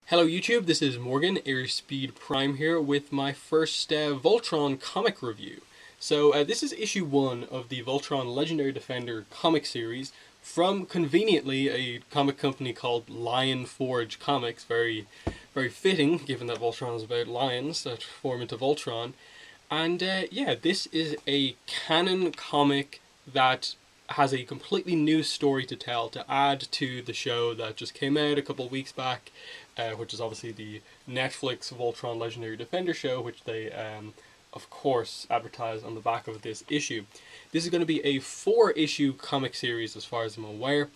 Hello YouTube, this is Morgan, Airspeed Prime here with my first Voltron comic review. So this is issue 1 of the Voltron Legendary Defender comic series from, conveniently, a comic company called Lion Forge Comics. Very fitting, given that Voltron is about lions that form into Voltron. And yeah, this is a canon comic that has a completely new story to tell to add to the show that just came out a couple of weeks back, which is obviously the Netflix Voltron Legendary Defender show, which they, of course, advertise on the back of this issue. This is going to be a 4-issue comic series, as far as I'm aware,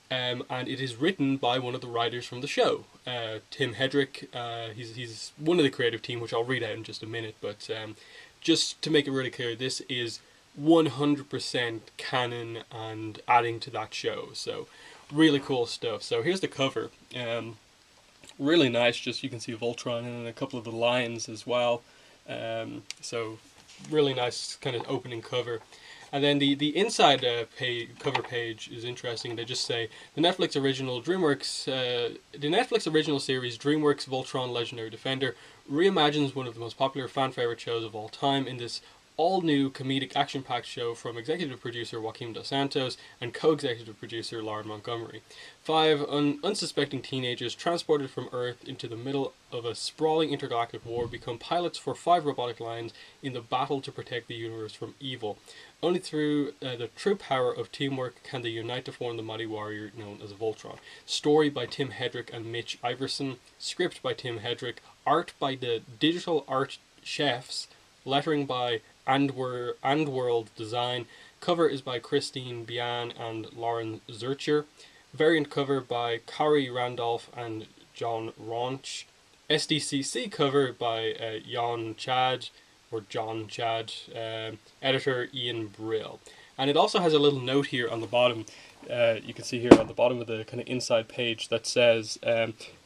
and it is written by one of the writers from the show, Tim Hedrick. He's one of the creative team, which I'll read out in just a minute, but just to make it really clear, this is 100% canon and adding to that show. So really cool stuff. So here's the cover. Really nice. Just you can see Voltron and a couple of the lions as well. So really nice kind of opening cover. And then the inside cover page is interesting. They just say the Netflix original series DreamWorks Voltron Legendary Defender reimagines one of the most popular fan favorite shows of all time in this all-new comedic action-packed show from executive producer Joaquim Dos Santos and co-executive producer Lauren Montgomery. 5 unsuspecting teenagers transported from Earth into the middle of a sprawling intergalactic war become pilots for 5 robotic lions in the battle to protect the universe from evil. Only through the true power of teamwork can they unite to form the mighty warrior known as Voltron. Story by Tim Hedrick and Mitch Iverson. Script by Tim Hedrick. Art by the Digital Art Chefs. Lettering by Andworld Design. Cover is by Christine Bian and Lauren Zurcher. Variant cover by Kari Randolph and John Raunch. SDCC cover by John Chad. Editor Ian Brill. And it also has a little note here on the bottom. You can see here on the bottom of the kind of inside page that says,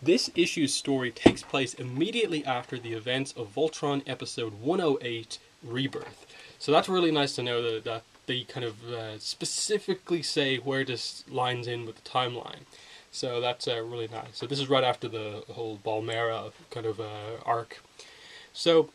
this issue's story takes place immediately after the events of Voltron episode 108, Rebirth. So that's really nice to know that they kind of specifically say where this lines in with the timeline. So that's really nice. So this is right after the whole Balmera kind of arc. So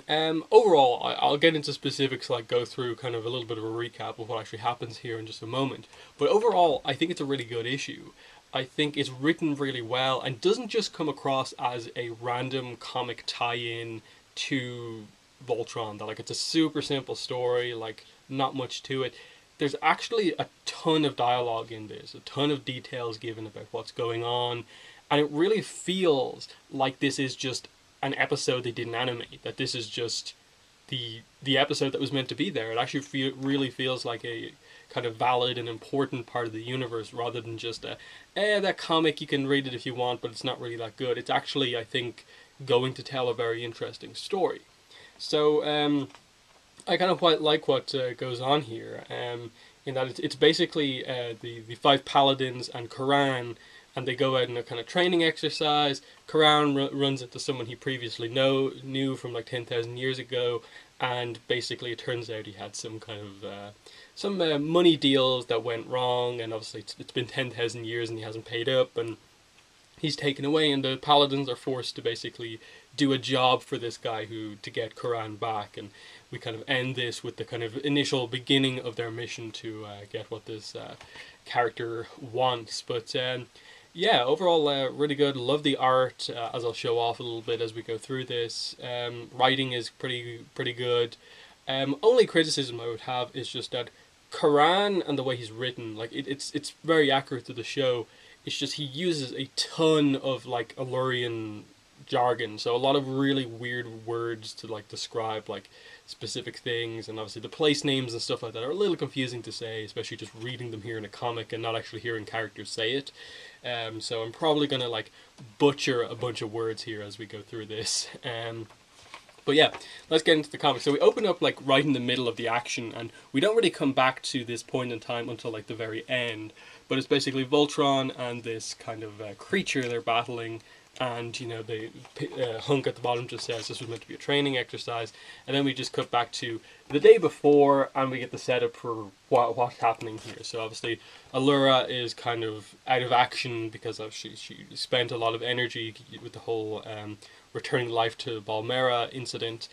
overall, I'll get into specifics, like go through kind of a little bit of a recap of what actually happens here in just a moment. But overall, I think it's a really good issue. I think it's written really well and doesn't just come across as a random comic tie-in to Voltron. That, like, it's a super simple story, like not much to it. There's actually a ton of dialogue in this, a ton of details given about what's going on, and it really feels like this is just an episode they didn't animate, that this is just the episode that was meant to be there. It actually really feels like a kind of valid and important part of the universe, rather than just that comic, you can read it if you want, but it's not really that good. It's actually, I think, going to tell a very interesting story. So I kind of quite like what goes on here, in that it's basically the 5 paladins and Karan, and they go out in a kind of training exercise. Karan runs into someone he previously knew from like 10,000 years ago, and basically it turns out he had some kind of money deals that went wrong, and obviously it's been 10,000 years and he hasn't paid up, and he's taken away, and the paladins are forced to basically do a job for this guy to get Karan back, and we kind of end this with the kind of initial beginning of their mission to get what this character wants. But yeah, overall really good. Love the art, as I'll show off a little bit as we go through this. Writing is pretty good. Only criticism I would have is just that Karan and the way he's written, like it's very accurate to the show. It's just he uses a ton of like Illyrian jargon, so a lot of really weird words to like describe like specific things, and obviously the place names and stuff like that are a little confusing to say, especially just reading them here in a comic and not actually hearing characters say it. So I'm probably gonna like butcher a bunch of words here as we go through this. But yeah, let's get into the comic. So we open up like right in the middle of the action, and we don't really come back to this point in time until like the very end. But it's basically Voltron and this kind of creature they're battling and they Hunk at the bottom just says this was meant to be a training exercise, and then we just cut back to the day before, and we get the setup for what's happening here. So obviously Allura is kind of out of action because she spent a lot of energy with the whole returning life to Balmera incident,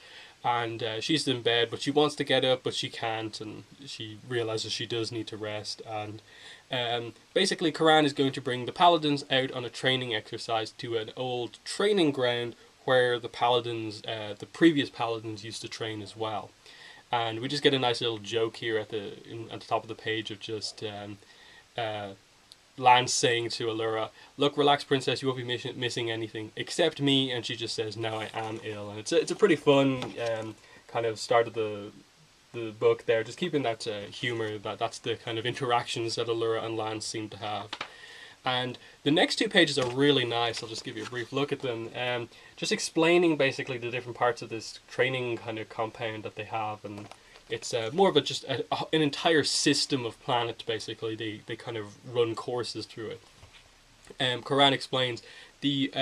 and she's in bed, but she wants to get up, but she can't, and she realizes she does need to rest. And basically, Karan is going to bring the paladins out on a training exercise to an old training ground where the paladins, the previous paladins, used to train as well. And we just get a nice little joke here at the top of the page of just uh, Lance saying to Allura, "Look, relax, princess. You won't be missing anything except me." And she just says, "No, I am ill." And it's a pretty fun kind of start of the book there, just keeping that humor. That's the kind of interactions that Allura and Lance seem to have. And the next two pages are really nice. I'll just give you a brief look at them. Just explaining basically the different parts of this training kind of compound that they have, and it's more of just an entire system of planets. Basically, they kind of run courses through it. Karan explains the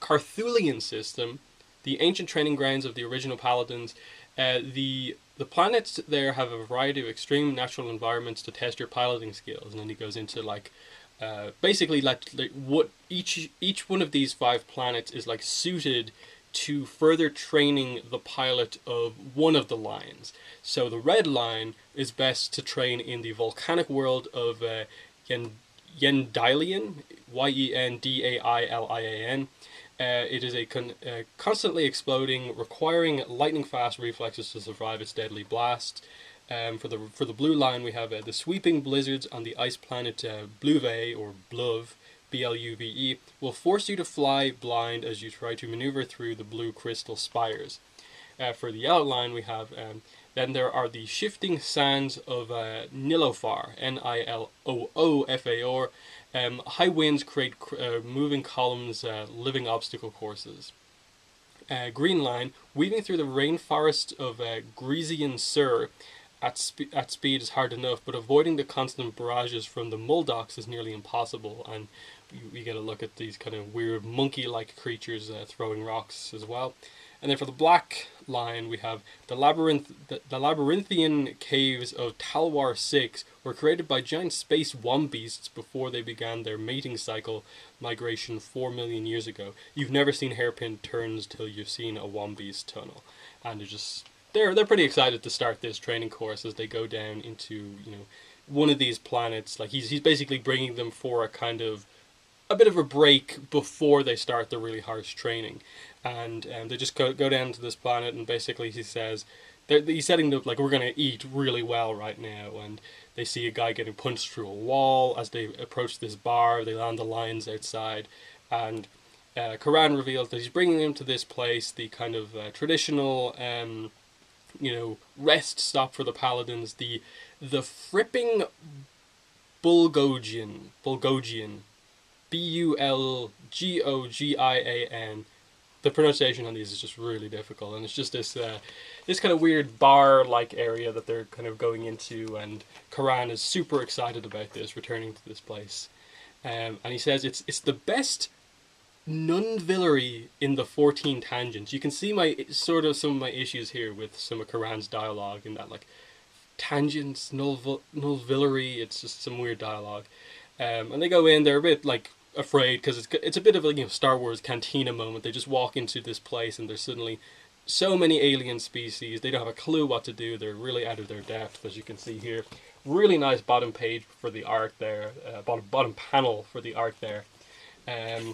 Carthulian system, the ancient training grounds of the original paladins. The planets there have a variety of extreme natural environments to test your piloting skills, and then he goes into basically what each one of these 5 planets is suited to further training the pilot of one of the lines. So the red line is best to train in the volcanic world of Yendalian, Yendailian. It is a constantly exploding, requiring lightning-fast reflexes to survive its deadly blasts. For the blue line, we have the sweeping blizzards on the ice planet Bluve, or Bluve, Bluve, will force you to fly blind as you try to maneuver through the blue crystal spires. For the yellow line, we have then there are the shifting sands of Nilofar, Niloofaor. High winds create moving columns, living obstacle courses. Green line, weaving through the rainforest of Grisian Sur at speed is hard enough, but avoiding the constant barrages from the Muldocs is nearly impossible. And we get a look at these kind of weird monkey-like creatures throwing rocks as well. And then for the black line, we have the labyrinthian caves of Talwar 6 were created by giant space wombeasts before they began their mating cycle migration 4 million years ago. You've never seen hairpin turns till you've seen a wombeast tunnel. And they're pretty excited to start this training course as they go down into, one of these planets. He's basically bringing them for a bit of a break before they start the really harsh training. And they just go down to this planet, and basically he says, he's setting up, we're going to eat really well right now. And they see a guy getting punched through a wall. As they approach this bar, they land the lions outside. And Karan reveals that he's bringing them to this place, the kind of traditional, rest stop for the paladins, the Fripping Bulgogian, Bulgogian. The pronunciation on these is just really difficult, and it's just this kind of weird bar-like area that they're kind of going into, and Karan is super excited about this, returning to this place. And he says it's the best nunvillery in the 14 tangents. You can see some of my issues here with some of Karan's dialogue, in that tangents, nunvillery, it's just some weird dialogue. And they go in, they're a bit afraid because it's a bit of a Star Wars cantina moment. They just walk into this place and there's suddenly so many alien species. They don't have a clue what to do. They're really out of their depth, as you can see here. Really nice bottom page for the art there. Bottom panel for the art there. Then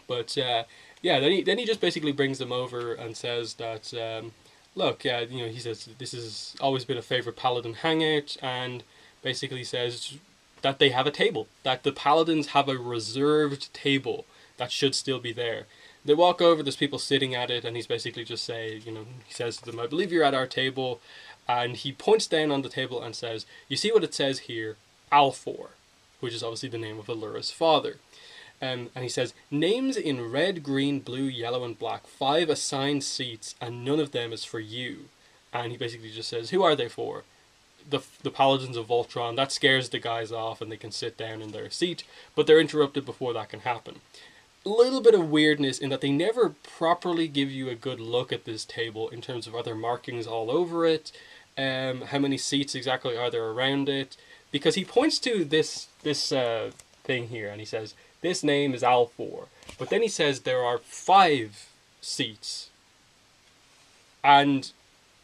he just basically brings them over and says that look, he says this has always been a favorite paladin hangout, and basically says that they have a table, that the paladins have a reserved table that should still be there. They walk over, there's people sitting at it, and he's basically just he says to them, "I believe you're at our table," and he points down on the table and says, "You see what it says here? Alfor," which is obviously the name of Allura's father. And he says, "Names in red, green, blue, yellow, and black, 5 assigned seats, and none of them is for you." And he basically just says, "Who are they for?" The paladins of Voltron. That scares the guys off, and they can sit down in their seat, but they're interrupted before that can happen. little bit of weirdness in that they never properly give you a good look at this table in terms of are there markings all over it, how many seats exactly are there around it, because he points to this thing here and he says this name is Al4, but then he says there are 5 seats, and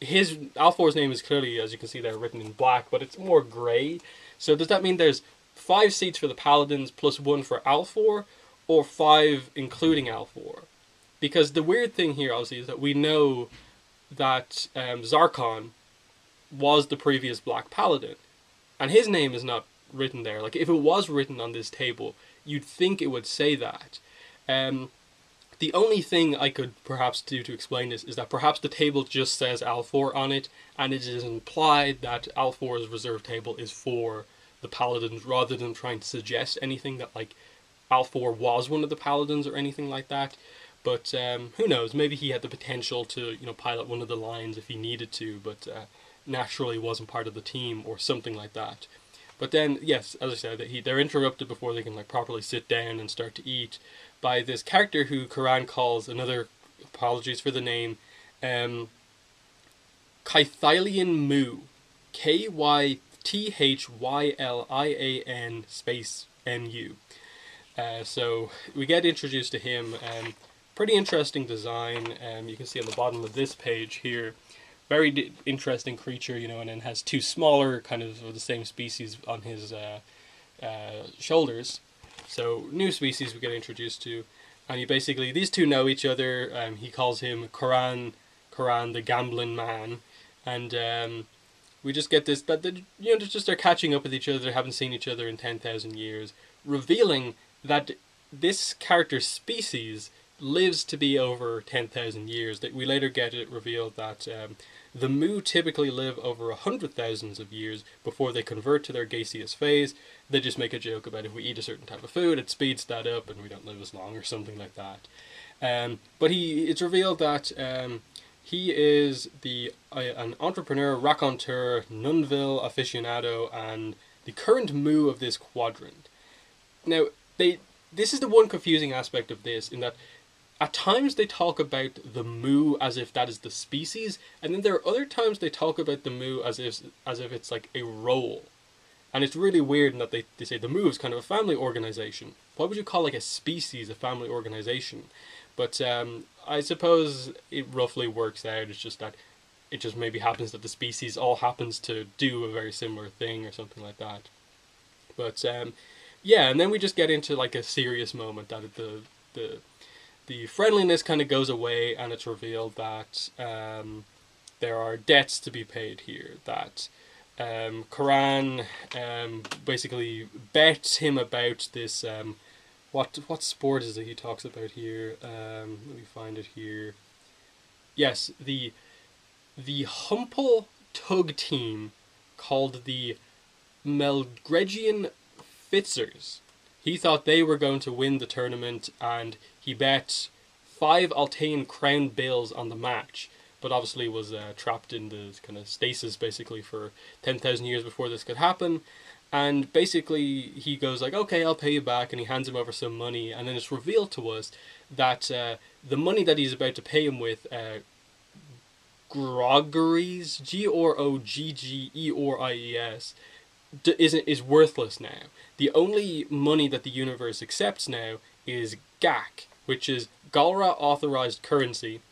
his Al4's name is clearly, as you can see there, written in black, but it's more grey. So does that mean there's 5 seats for the Paladins plus 1 for Al4, or 5 including Al4? Because the weird thing here, obviously, is that we know that Zarkon was the previous Black Paladin, and his name is not written there. Like, if it was written on this table, you'd think it would say that. The only thing I could perhaps do to explain this is that perhaps the table just says Al4 on it, and it is implied that Al4's reserve table is for the Paladins, rather than trying to suggest anything that, like, Al4 was one of the Paladins or anything like that. But who knows? Maybe he had the potential to, pilot one of the lines if he needed to, but naturally wasn't part of the team or something like that. But then, yes, as I said, they're interrupted before they can properly sit down and start to eat by this character who Karan calls, another, apologies for the name, Kythylian Mu. Kythylian space MU. So we get introduced to him. Pretty interesting design. You can see on the bottom of this page here, very interesting creature, and then has 2 smaller, kind of the same species on his shoulders. So new species we get introduced to, and these 2 know each other. He calls him Karan the gambling man, and we just get this that they're catching up with each other. They haven't seen each other in 10,000 years, revealing that this character's species lives to be over 10,000 years. That we later get it revealed that the Mu typically live over 100,000 of years before they convert to their gaseous phase. They just make a joke about if we eat a certain type of food, it speeds that up and we don't live as long or something like that. But it's revealed that he is an entrepreneur, raconteur, Nunville aficionado, and the current Mu of this quadrant. Now, this is the one confusing aspect of this, in that at times they talk about the Mu as if that is the species, and then there are other times they talk about the Mu as if it's like a role. And it's really weird in that they say the Mu is kind of a family organization. Why would you call like a species a family organization? But I suppose it roughly works out. It's just that it just maybe happens that the species all happens to do a very similar thing or something like that. But yeah, and then we just get into like a serious moment that the friendliness kind of goes away, and it's revealed that there are debts to be paid here. That Karan basically bets him about this. What sport is it he talks about here? Let me find it here. Yes, the Humple Tug team called the Melgregian Fitzers. He thought they were going to win the tournament, and he bet 5 Altean crown bills on the match, but obviously was trapped in the kind of stasis basically for 10,000 years before this could happen. And basically he goes like, okay, I'll pay you back, and he hands him over some money, and then it's revealed to us that the money that he's about to pay him with, Groggeries, Grogggeories, is worthless now. The only money that the universe accepts now is GAC, which is Galra authorized currency,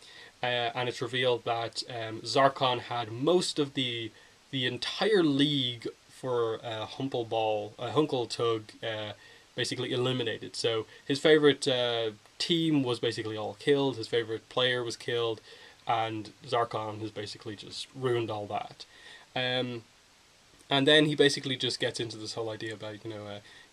and it's revealed that Zarkon had most of the entire league for Hunkle Tug basically eliminated. So his favorite team was basically all killed. His favorite player was killed, and Zarkon has basically just ruined all that. And then he basically just gets into this whole idea about,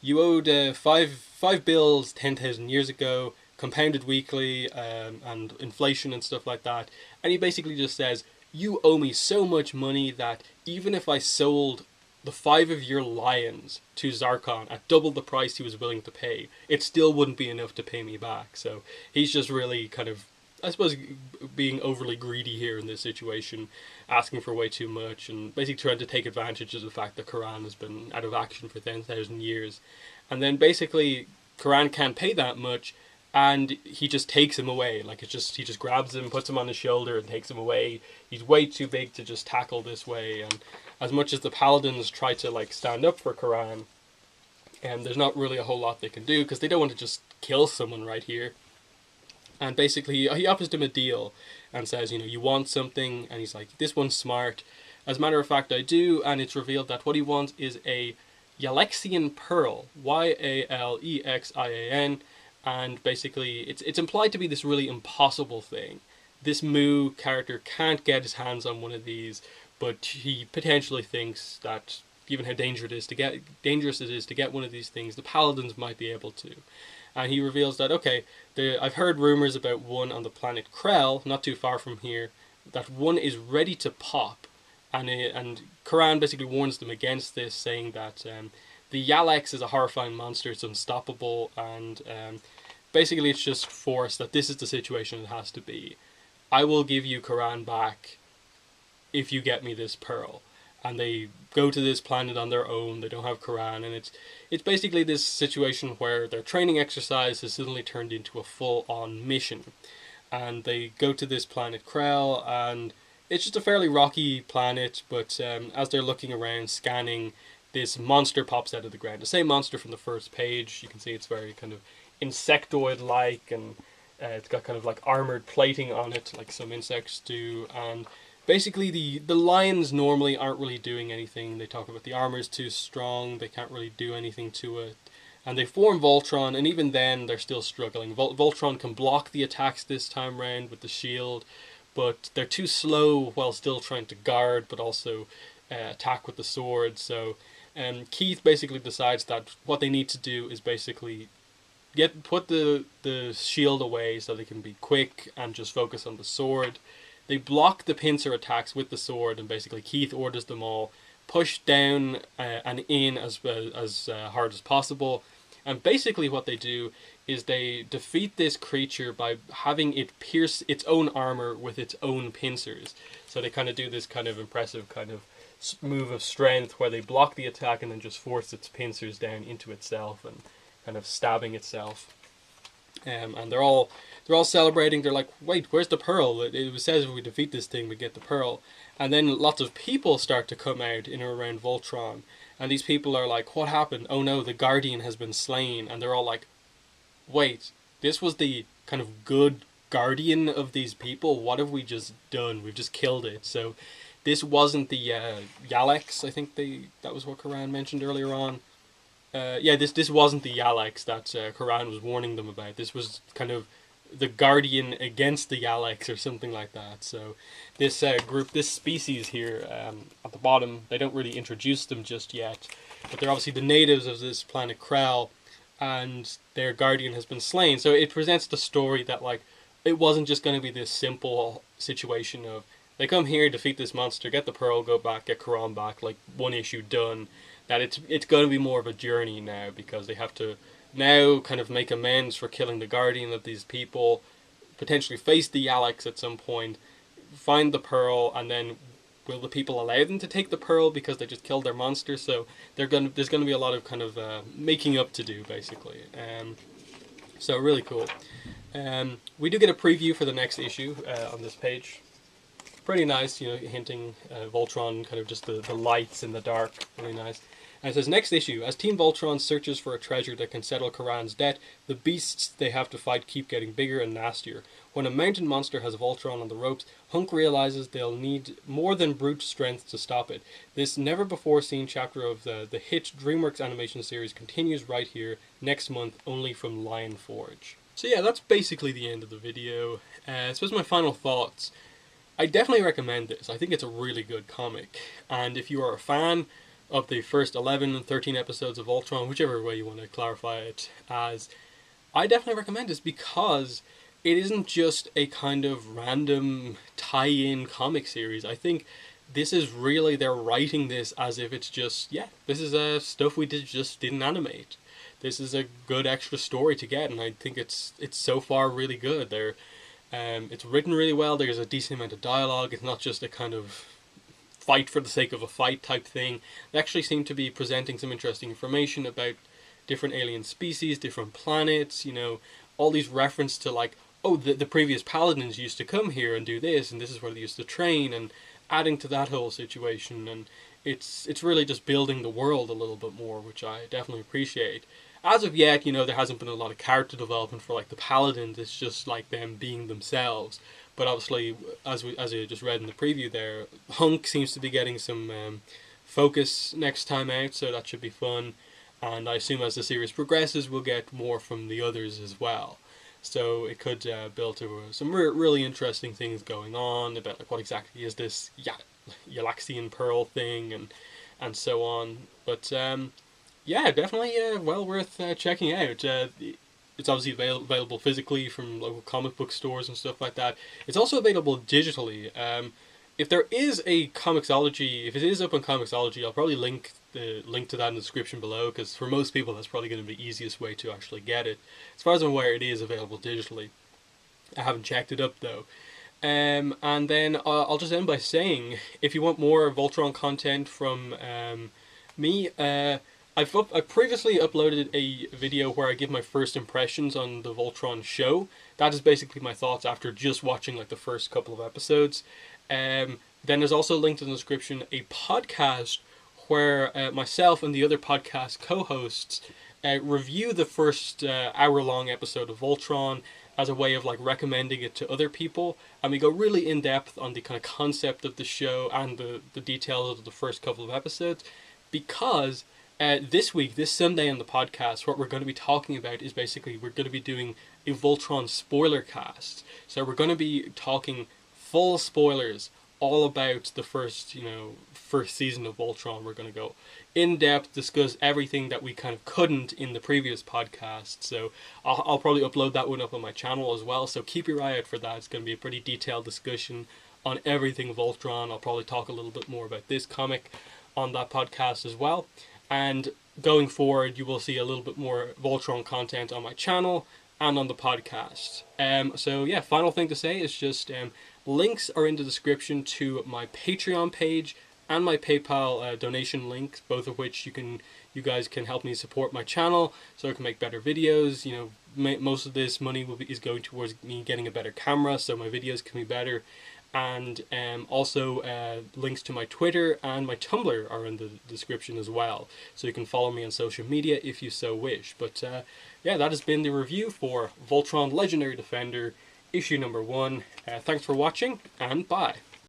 you owed five bills 10,000 years ago, compounded weekly, and inflation and stuff like that. And he basically just says, you owe me so much money that even if I sold the 5 of your lions to Zarkon at double the price he was willing to pay, it still wouldn't be enough to pay me back. So he's just really kind of, I suppose, being overly greedy here in this situation, asking for way too much, and basically trying to take advantage of the fact that Karan has been out of action for 10,000 years. And then basically Karan can't pay that much, and he just takes him away. Like he just grabs him, puts him on his shoulder, and takes him away. He's way too big to just tackle this way. And as much as the paladins try to like stand up for Karan, and there's not really a whole lot they can do because they don't want to just kill someone right here. And basically, he offers him a deal and says, you want something, and he's like, this one's smart. As a matter of fact, I do, and it's revealed that what he wants is a Yalexian Pearl, Yalexian, and basically it's implied to be this really impossible thing. This Moo character can't get his hands on one of these, but he potentially thinks that given how dangerous it is to get one of these things, the paladins might be able to. And he reveals that, okay, I've heard rumors about one on the planet Krell, not too far from here, that one is ready to pop. And Karan basically warns them against this, saying that the Yalex is a horrifying monster, it's unstoppable, and basically it's just forced that this is the situation it has to be. I will give you Karan back if you get me this pearl. And they go to this planet on their own, they don't have Karan, and it's basically this situation where their training exercise has suddenly turned into a full-on mission. And they go to this planet Krell, and it's just a fairly rocky planet, but as they're looking around, scanning, this monster pops out of the ground. The same monster from the first page. You can see it's very kind of insectoid-like, and it's got kind of like armored plating on it, like some insects do, and basically, the lions normally aren't really doing anything. They talk about the armor's too strong, they can't really do anything to it. And they form Voltron, and even then they're still struggling. Voltron can block the attacks this time round with the shield, but they're too slow while still trying to guard, but also attack with the sword. So Keith basically decides that what they need to do is basically put the shield away so they can be quick and just focus on the sword. They block the pincer attacks with the sword, and basically Keith orders them all push down and in as hard as possible. And basically what they do is they defeat this creature by having it pierce its own armor with its own pincers. So they kind of do this kind of impressive kind of move of strength where they block the attack and then just force its pincers down into itself and kind of stabbing itself. And they're all celebrating. They're like, wait, where's the pearl? It says if we defeat this thing, we get the pearl. And then lots of people start to come out in or around Voltron. And these people are like, what happened? Oh no, the Guardian has been slain. And they're all like, wait, this was the kind of good Guardian of these people? What have we just done? We've just killed it. So this wasn't the Yalex, I think that was what Karan mentioned earlier on. This wasn't the Yalex that Karan was warning them about. This was kind of the Guardian against the Yalex or something like that. So this group, this species here at the bottom, they don't really introduce them just yet, but they're obviously the natives of this planet Krell, and their Guardian has been slain. So it presents the story that like it wasn't just going to be this simple situation of they come here, defeat this monster, get the pearl, go back, get Karan back, like one issue done. That it's going to be more of a journey now, because they have to now kind of make amends for killing the Guardian of these people, potentially face the Yalex at some point, find the pearl, and then will the people allow them to take the pearl because they just killed their monster? So there's going to be a lot of kind of making up to do, basically. So really cool. We do get a preview for the next issue on this page. Pretty nice, hinting Voltron, kind of just the lights in the dark, really nice. And it says, next issue, as Team Voltron searches for a treasure that can settle Karan's debt, the beasts they have to fight keep getting bigger and nastier. When a mountain monster has Voltron on the ropes, Hunk realizes they'll need more than brute strength to stop it. This never-before-seen chapter of the hit DreamWorks animation series continues right here, next month, only from Lion Forge. So yeah, that's basically the end of the video. I suppose my final thoughts. I definitely recommend this. I think it's a really good comic. And if you are a fan of the first 11 and 13 episodes of Voltron, whichever way you want to clarify it as, I definitely recommend this because it isn't just a kind of random tie-in comic series. I think this is really, they're writing this as if it's just, this is stuff we just didn't animate. This is a good extra story to get, and I think it's so far really good. It's written really well, there's a decent amount of dialogue, it's not just a kind of fight for the sake of a fight type thing. They actually seem to be presenting some interesting information about different alien species, different planets, all these reference to like, oh, the previous paladins used to come here and do this, and this is where they used to train, and adding to that whole situation. And it's really just building the world a little bit more, which I definitely appreciate. As of yet, you know, there hasn't been a lot of character development for like the paladins. It's just like them being themselves. But obviously, as I just read in the preview there, Hunk seems to be getting some focus next time out, so that should be fun. And I assume as the series progresses, we'll get more from the others as well. So it could build to some really interesting things going on about like what exactly is this Yalaxian Pearl thing and so on. But yeah, definitely well worth checking out. It's obviously available physically from local comic book stores and stuff like that. It's also available digitally. If there is a Comixology, if it is up on Comixology, I'll probably link to that in the description below, because for most people that's probably going to be the easiest way to actually get it. As far as I'm aware, it is available digitally. I haven't checked it up though. And then I'll just end by saying, if you want more Voltron content from me, I previously uploaded a video where I give my first impressions on the Voltron show. That is basically my thoughts after just watching like the first couple of episodes. Then there's also linked in the description a podcast where myself and the other podcast co-hosts review the first hour-long episode of Voltron as a way of like recommending it to other people, and we go really in depth on the kind of concept of the show and the details of the first couple of episodes, because this week, this Sunday on the podcast, what we're going to be talking about is basically we're going to be doing a Voltron spoiler cast. So we're going to be talking full spoilers all about the first season of Voltron. We're going to go in depth, discuss everything that we kind of couldn't in the previous podcast. So I'll probably upload that one up on my channel as well. So keep your eye out for that. It's going to be a pretty detailed discussion on everything Voltron. I'll probably talk a little bit more about this comic on that podcast as well. And going forward, you will see a little bit more Voltron content on my channel and on the podcast. So yeah, final thing to say is just links are in the description to my Patreon page and my PayPal donation link, both of which you guys can help me support my channel so I can make better videos. You know, most of this money is going towards me getting a better camera so my videos can be better. And also links to my Twitter and my Tumblr are in the description as well, so you can follow me on social media if you so wish. But yeah, that has been the review for Voltron Legendary Defender issue number 1. Thanks for watching, and bye.